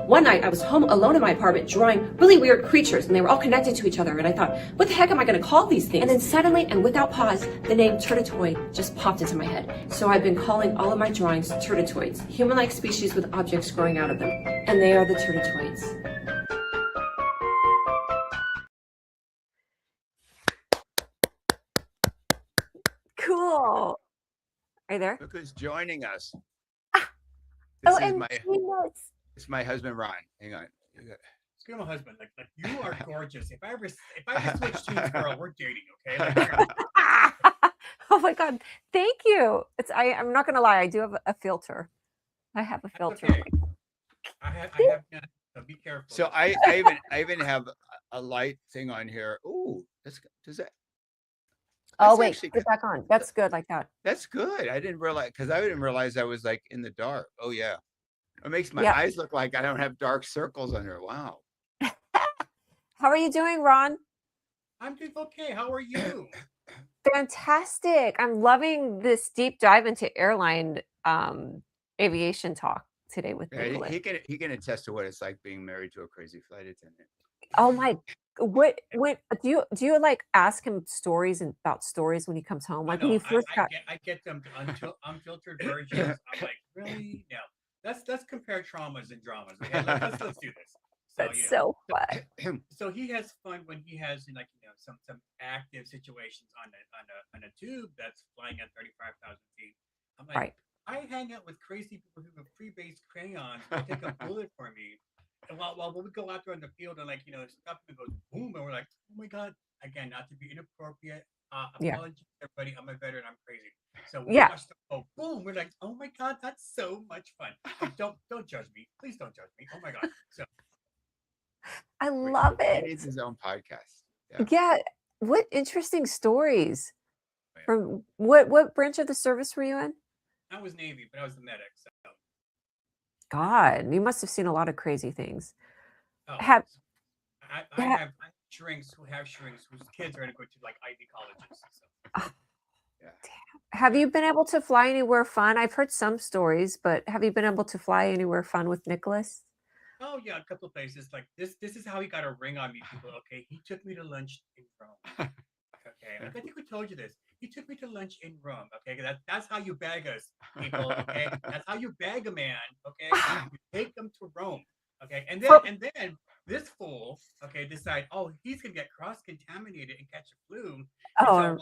One night, I was home alone in my apartment drawing really weird creatures, and they were all connected to each other, and I thought, what the heck am I going to call these things? And then suddenly, and without pause, the name Turtletoid just popped into my head. So I've been calling all of my drawings Turtletoids, human-like species with objects growing out of them. And they are the Turtletoids. Cool. Are you there? Look who's joining us. Oh, This is and my peanuts. it's my husband Ron. Hang on. Screw my husband. Like you are gorgeous. If I ever switch to this girl, we're dating, okay? Like, Oh my god, thank you. I'm not gonna lie, I do have a filter. I have a That's filter. okay. I Thank have none, so be careful. So I even have a light thing on here. Ooh, does that Oh that's wait, actually put it back on. th- That's good like that. that's good. I didn't realize because I didn't realize I was like in the dark. Oh yeah, it makes my Yep. eyes look like I don't have dark circles under. Wow. How are you doing, Ron? I'm doing okay. How are you? Fantastic. I'm loving this deep dive into airline aviation talk today with Yeah, Nicholas. he can attest to what it's like being married to a crazy flight attendant. Oh my, what do you like ask him stories and about stories when he comes home? I Like when know. you first got I get them until unfiltered versions. I'm like, really? No. Let's compare traumas and dramas. Okay, let's do this. So that's so fun. so he has fun when he has like some active situations on a tube that's flying at 35,000 feet. I'm like, Right. I hang out with crazy people who have free-based crayons. They take a bullet for me, and while we go out there in the field and stuff and goes boom, and we're like, oh my god, again, not to be inappropriate. Yeah. Apologies, everybody. I'm a veteran. I'm crazy. So when we Yeah. watch the go boom, we're like, oh my god, that's so much fun. Like, don't judge me, please don't judge me. Oh my god. So I Wait, love he it. needs his own podcast. Yeah. Yeah. What interesting stories. Yeah. From what branch of the service were you in? I was Navy, but I was the medic. So God, you must have seen a lot of crazy things. oh, Have ha I have shrinks who have shrinks whose kids are going to go to like Ivy colleges. So Yeah. have you been able to fly anywhere fun? I've heard some stories, but have you been able to fly anywhere fun with Nicholas? oh yeah, a couple of places like this. This is how he got a ring on me, people. Okay, he took me to lunch in Rome. Okay, I think we told you this. He took me to lunch in Rome. Okay, that's how you bag us, people. Okay, that's how you bag a man. Okay, you take them to Rome. Okay, For and then this fool, okay, decide, oh, he's gonna get cross contaminated and catch a flu, and so oh,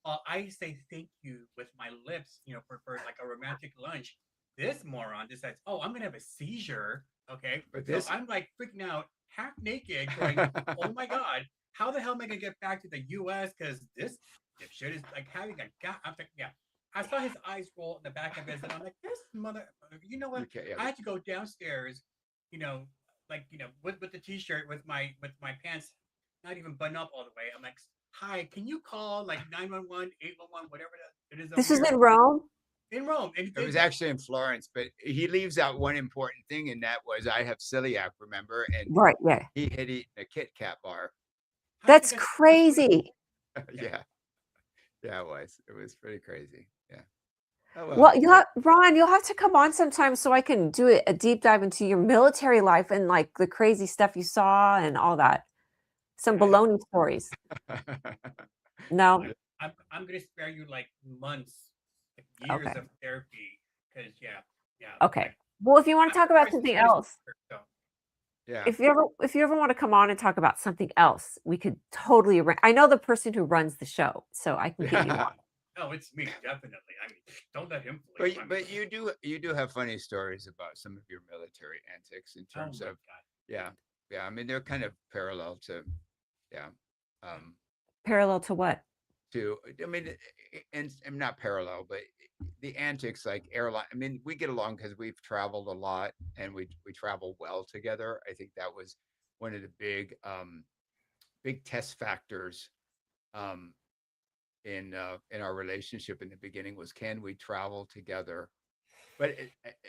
while I say thank you with my lips, for like a romantic lunch, this moron decides, oh, I'm gonna have a seizure. Okay, But so this I'm like freaking out, half naked, going, oh my god, how the hell am I gonna get back to the U.S. Because this dipshit is like having a gut. I'm like, yeah. I saw his eyes roll in the back of his, and I'm like, this mother. You know what? okay, yeah, I had to go downstairs, you know, with the t-shirt with my pants not even buttoned up all the way. I'm like, hi, can you call like 911, 811, whatever it is over this is here in Rome? in Rome? And he it did was that. actually in Florence, but he leaves out one important thing, and that was I have celiac, remember? And Right, yeah. he had eaten a Kit Kat bar. How do you That's think that's so sweet? crazy. Yeah. Yeah, yeah, it was. It was pretty crazy. Yeah. Oh well. Well, Ron, you'll have to come on sometime so I can do a deep dive into your military life and like the crazy stuff you saw and all that. Some Yeah. baloney stories. No? I'm gonna spare you like months, like years Okay. of therapy, because yeah, Okay. like Well, if you wanna I'm talk about something else, so Yeah. if you ever wanna come on and talk about something else, we could totally I know the person who runs the show, so I can get you on. Yeah. no, it's me definitely. I mean, don't let him fool But you. I mean, but you do have funny stories about some of your military antics in oh terms my of god, yeah, yeah. I mean they're kind of parallel to yeah. Um Parallel to what? to I mean and not parallel, but the antics like airline. I mean, we get along because we've traveled a lot and we travel well together. I think that was one of the big test factors um in our relationship in the beginning was can we travel together? But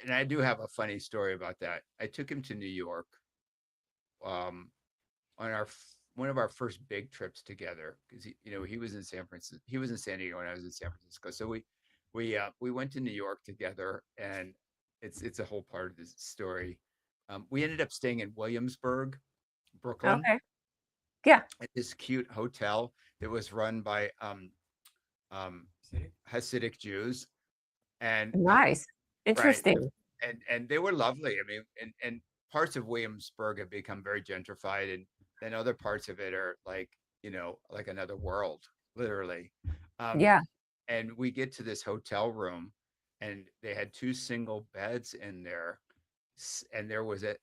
and I do have a funny story about that. I took him to New York um on one of our first big trips together because he was in San Francisco, he was in San Diego, and I was in San Francisco. So we went to New York together, and it's a whole part of this story. We ended up staying in Williamsburg, Brooklyn, Okay. Yeah. at this cute hotel that was run by um, city. Hasidic Jews, and Nice. right, Interesting. and they were lovely. I mean, and parts of Williamsburg have become very gentrified, and then other parts of it are like like another world, literally. Um, Yeah. and we get to this hotel room, and they had two single beds in there, and there was a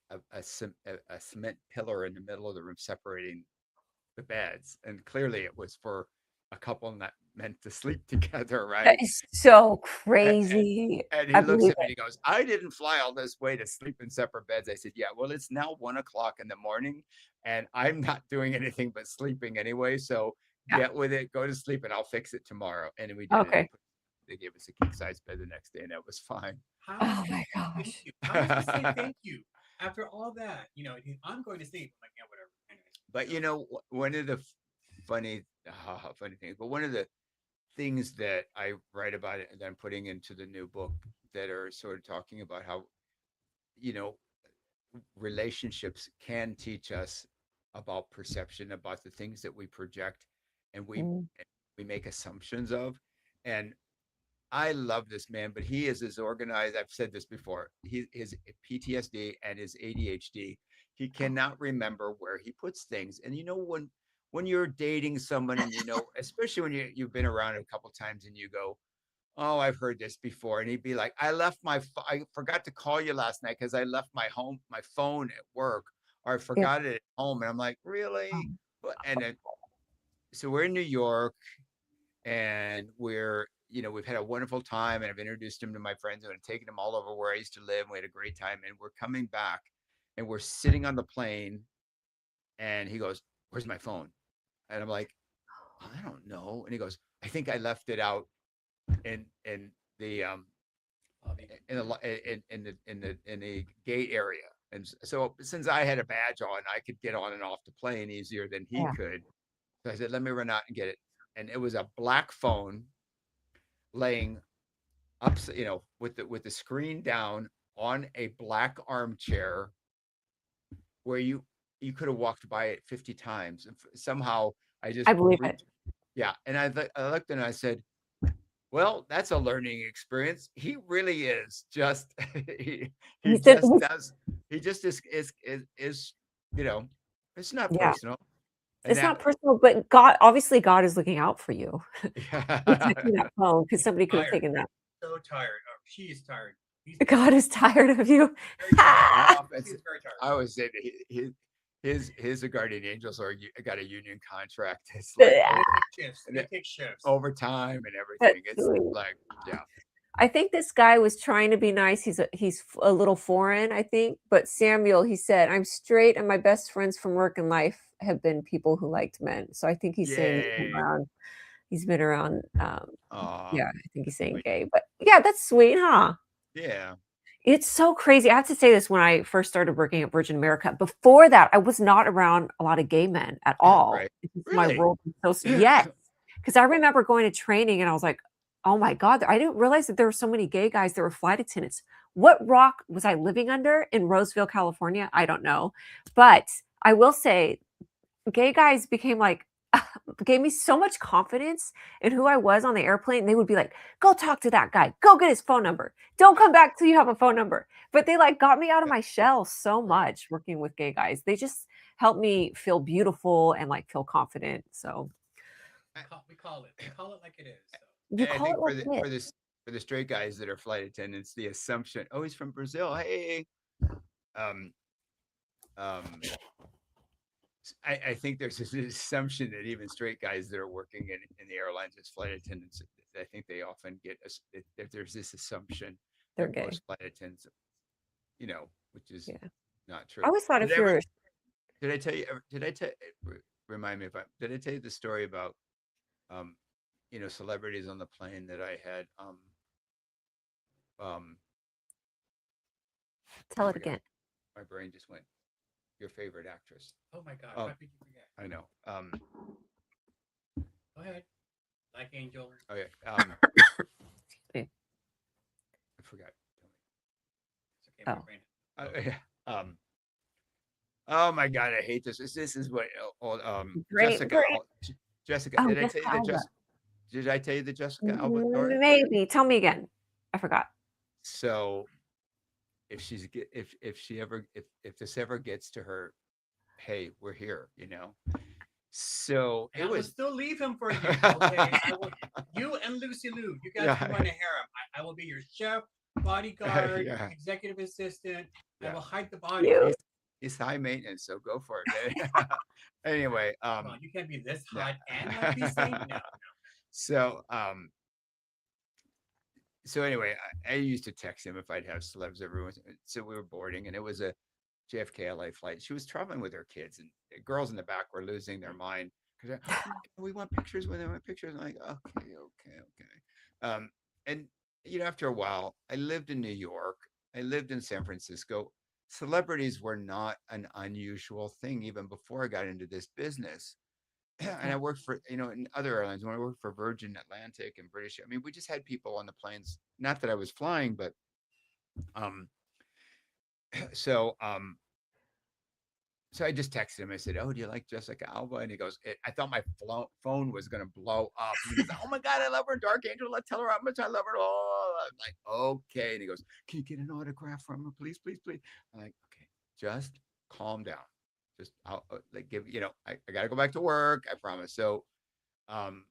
cement pillar in the middle of the room separating the beds, and clearly it was for a couple meant to sleep together, That right? is so And, crazy. and I he looks believe at me and he goes, I didn't fly all this way to sleep in separate beds. I said, yeah, well, it's now 1 o'clock in the morning and I'm not doing anything but sleeping anyway. So Yeah. get with it, go to sleep, and I'll fix it tomorrow. And we did Okay. it. They gave us a king size bed the next day, and that was fine. How is Oh he my thank gosh. you? How is he say thank you after all that? I'm going to sleep. I'm like, yeah, whatever. Anyways, But one of the funny, funny things, but one of the things that I write about it and I'm putting into the new book that are sort of talking about how, you know, relationships can teach us about perception, about the things that we project and Mm, we make assumptions of. And I love this man, but he is as organized. I've said this before. His PTSD and his ADHD. He oh, cannot remember where he puts things. And when you're dating someone, and especially when you've been around a couple times, and you go, "Oh, I've heard this before," and he'd be like, I forgot to call you last night because I left my phone at work, or I yeah. forgot it at home." And I'm like, "Really?" Um, And then, so we're in New York, and we've had a wonderful time, and I've introduced him to my friends and I've taken him all over where I used to live. We had a great time, and we're coming back, and we're sitting on the plane, and he goes, "Where's my phone?" And I'm like, "I don't know." And he goes, "I think I left it out in the in the gate area." And so since I had a badge on, I could get on and off the plane easier than he yeah. could. So I said, "Let me run out and get it." And it was a black phone laying up, with the screen down on a black armchair where you could have walked by it 50 times. And somehow I just I believe it. reached, yeah. And I looked and I said, well, that's a learning experience. He really is just he He said, just does he just is you know, it's not yeah, personal. And it's that not personal, but God is looking out for you. yeah. Protecting that phone because he's somebody could have tired. taken that. So tired. Oh, she is tired. He's God is tired of you. very tired. Well, She is very tired. I always say that his guardian angels got a union contract. It's like They Yeah, over take shifts. and They then take shifts. overtime and that's everything. It's sweet. like, yeah, I think this guy was trying to be nice. He's a little foreign, I think. But Samuel, he said, "I'm straight, and my best friends from work and life have been people who liked men." So I think he's saying yay. he's been around. Aw, Yeah, I think he's saying but gay. But yeah, that's sweet, huh? yeah, It's so crazy. I have to say this when I first started working at Virgin America. Before that, I was not around a lot of gay men at all. right. It's just my Really? world was so yes, because I remember going to training and I was like, "Oh my god, I didn't realize that there were so many gay guys that were flight attendants." What rock was I living under in Roseville, California? I don't know. But I will say gay guys became like gave me so much confidence in who I was on the airplane. They would be like, "Go talk to that guy. Go get his phone number. Don't come back till you have a phone number." But they like got me out of my shell so Right. much working with gay guys. They just helped me feel beautiful and like feel confident. So I, We call it like it is. So you and I call it think like it is. for the straight guys that are flight attendants, the assumption, oh, he's from Brazil. Hey, um, um, I think there's this assumption that even straight guys that are working in the airlines as flight attendants, I think they often that there's this assumption They're that gay. most flight attendants, which is Yeah. not I true. always thought Did if I ever, you're did I tell you, did I tell, remind me if did I tell you the story about, um, celebrities on the plane that I had, um, tell oh it my God, again. my brain just went, your favorite actress. oh my god, Oh, how could you forget? I know. Go ahead. Like Angel. Okay. Me. I forgot. It's okay, my Oh. brain. Yeah. Oh my God, I hate this. This is what Great, great. Jessica. Oh, Did I tell you Jessica that Alba. Did I tell you the Jessica Alba story? Maybe. Tell me again. I forgot. So if this ever gets to her, hey, we're here. So And it I will was. still leave him for you. Okay. You and Lucy Lou, you guys can Yeah. run a harem. I will be your chef, bodyguard, Yeah. executive assistant. I Yeah. will hide the body. You. He's high maintenance, so go for it. Anyway, Come on, you can't be this no. hot and like these things. No. So so anyway, I used to text him if I'd have celebs everyone. So we were boarding, and it was a JFK LA flight. She was traveling with her kids, and the girls in the back were losing their mind because we want pictures with them. We want pictures. I'm like, okay, okay, okay. And after a while, I lived in New York. I lived in San Francisco. Celebrities were not an unusual thing even before I got into this business. And I worked for, in other airlines. When I worked for Virgin Atlantic and British, I mean, we just had people on the planes. Not that I was flying, but um, so so I just texted him. I said, "Oh, do you like Jessica Alba?" And he goes, "I thought my phone was gonna blow up." And he goes, "Oh my God, I love her, Dark Angel. Let's tell her how much I love her." Oh, I'm like, "Okay." And he goes, "Can you get an autograph from her, please, please, please?" I'm like, "Okay, just calm down. Just I'll like give I gotta go back to work. I promise." So um,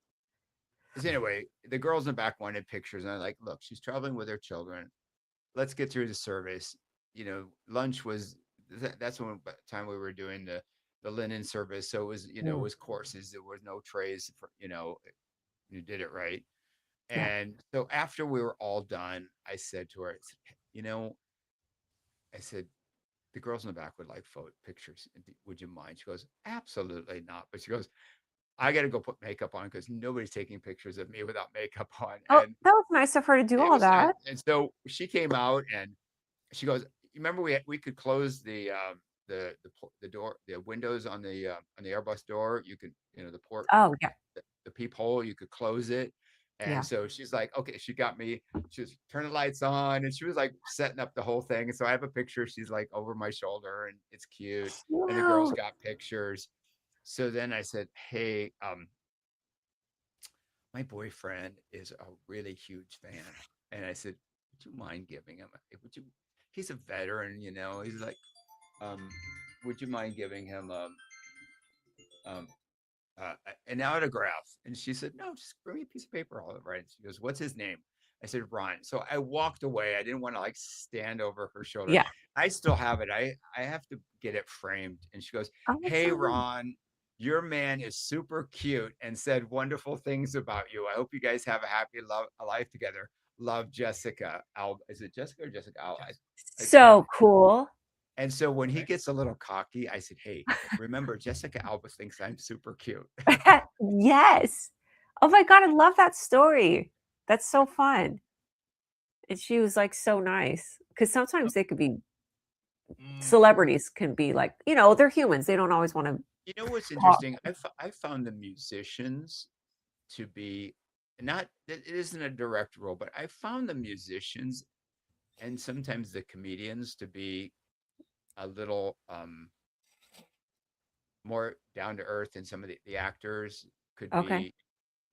so anyway, the girls in the back wanted pictures, and I'm like, "Look, she's traveling with her children. Let's get through the service." Lunch was that's when by the time we were doing the linen service. So it was, it Mm, was courses. There was no trays for, you did it right. yeah. And so after we were all done, I said to her, I said, you know, I said, the girls in the back would like photo pictures. Would you mind? She goes, absolutely not. But she goes, I got to go put makeup on because nobody's taking pictures of me without makeup on. Oh, And that was nice of her to do it all was, that. and so she came out and she goes, "You remember we could close the door, the windows on the Airbus door. You could, the port, Oh, yeah, the peephole. You could close it." And yeah. so she's like, "Okay." She got me. She was turning the lights on, and she was like setting up the whole thing. And so I have a picture. She's like over my shoulder, and it's cute. And the girls Cute. got pictures. So then I said, "Hey, my boyfriend is a really huge fan." And I said, "Would you mind giving him? Would you? He's a veteran, He's like, um, would you mind giving him um, an autograph?" And she said, "No, just bring me a piece of paper. I'll write it." She goes, "What's his name?" I said, "Ron." So I walked away. I didn't want to like stand over her shoulder. Yeah. I still have it. I have to get it framed. And she goes, Oh, that's "Hey, so nice. Ron, your man is super cute and said wonderful things about you. I hope you guys have a happy life together. Love, Jessica Al." Is it Jessica or Jessica Al? I can't. So cool. And so when he Okay. gets a little cocky, I said, "Hey, remember, Jessica Alba thinks I'm super cute." Yes. Oh my God, I love that story. That's so fun. And she was, like, so nice because sometimes they could be Mm, celebrities can be like, they're humans. They don't always wanna You know what's talk. interesting? I found the musicians to be not it isn't a direct role, but I found the musicians and sometimes the comedians to be a little more down to earth, and some of the actors could Okay. be.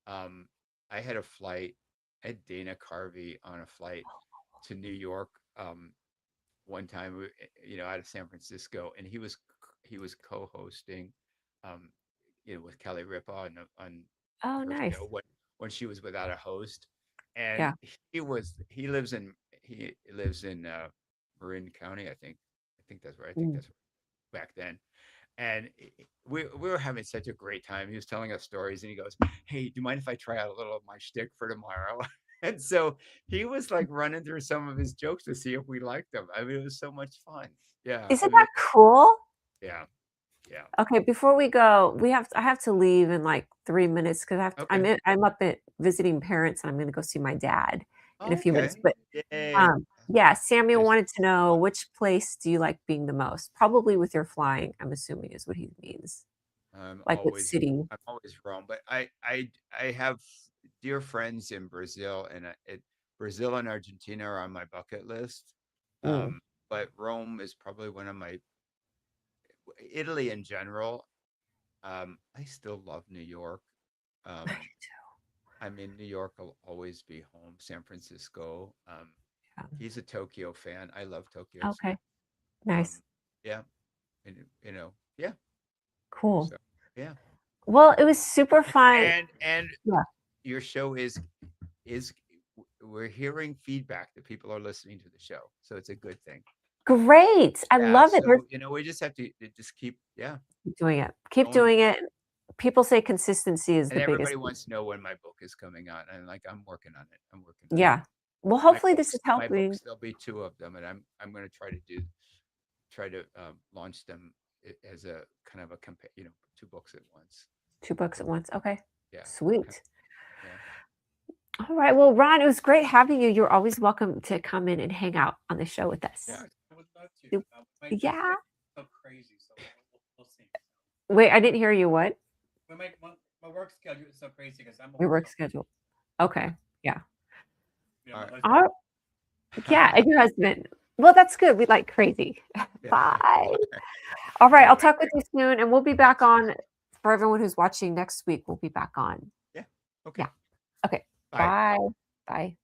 um I had a flight, I had Dana Carvey on a flight to New York one time, out of San Francisco, and he was co-hosting, um, with Kelly Ripa on Oh, her nice. show when she was without a host, and Yeah. he lives in Marin County, I think. I think Mm. that's back then. And we were having such a great time. He was telling us stories, and he goes, "Hey, do you mind if I try out a little of my shtick for tomorrow?" And so he was like running through some of his jokes to see if we liked them. I mean, it was so much fun. Yeah, I Isn't mean, that cool? yeah, yeah. Okay, before we go, I have to leave in, like, 3 minutes because Okay. I'm up at visiting parents, and I'm gonna go see my dad in a Oh, few minutes, okay. but, Yay. yeah, Samuel Nice. wanted to know which place do you like being the most? Probably with your flying, I'm assuming is what he means. I'm Like, what always city? I'm always Rome, but I have dear friends in Brazil, and Brazil and Argentina are on my bucket list. Mm, Um, but Rome is probably one of my Italy in general. I still love New York. Um, I mean, New York will always be home. San Francisco. yeah. He's a Tokyo fan. I love Tokyo, so Okay, nice. yeah, and yeah. Cool. So yeah, Well, it was super fun. and Yeah. your show is we're hearing feedback that people are listening to the show, so it's a good thing. Great. I Yeah, love it. There's so we just have to just keep, yeah, keep doing it. Keep going. doing it. people say consistency is And the everybody biggest. wants to know when my book is coming out, and like I'm working on it. I'm working on it. Yeah. Well, My hopefully this books, is my helping. books, there'll be 2 of them, and I'm going to try to launch them as a kind of a 2 books at once. 2 books at once. Okay. Yeah. Sweet. Yeah. All right. Well, Ron, it was great having you. You're always welcome to come in and hang out on the show with us. Yeah. I would love to. You- My Yeah. schedule's so crazy, so we'll see. Wait, I didn't hear you. What? When my work schedule is so crazy because I'm Your always work schedule. Okay. Yeah. You know, All my right. husband- Yeah. And your husband. Well, that's good. We like crazy. Yeah. Bye. All right. I'll Anyway. talk with you soon, and we'll be back on for everyone who's watching next week. We'll be back on. Yeah. Okay. Yeah. Okay. Bye. Bye. Bye.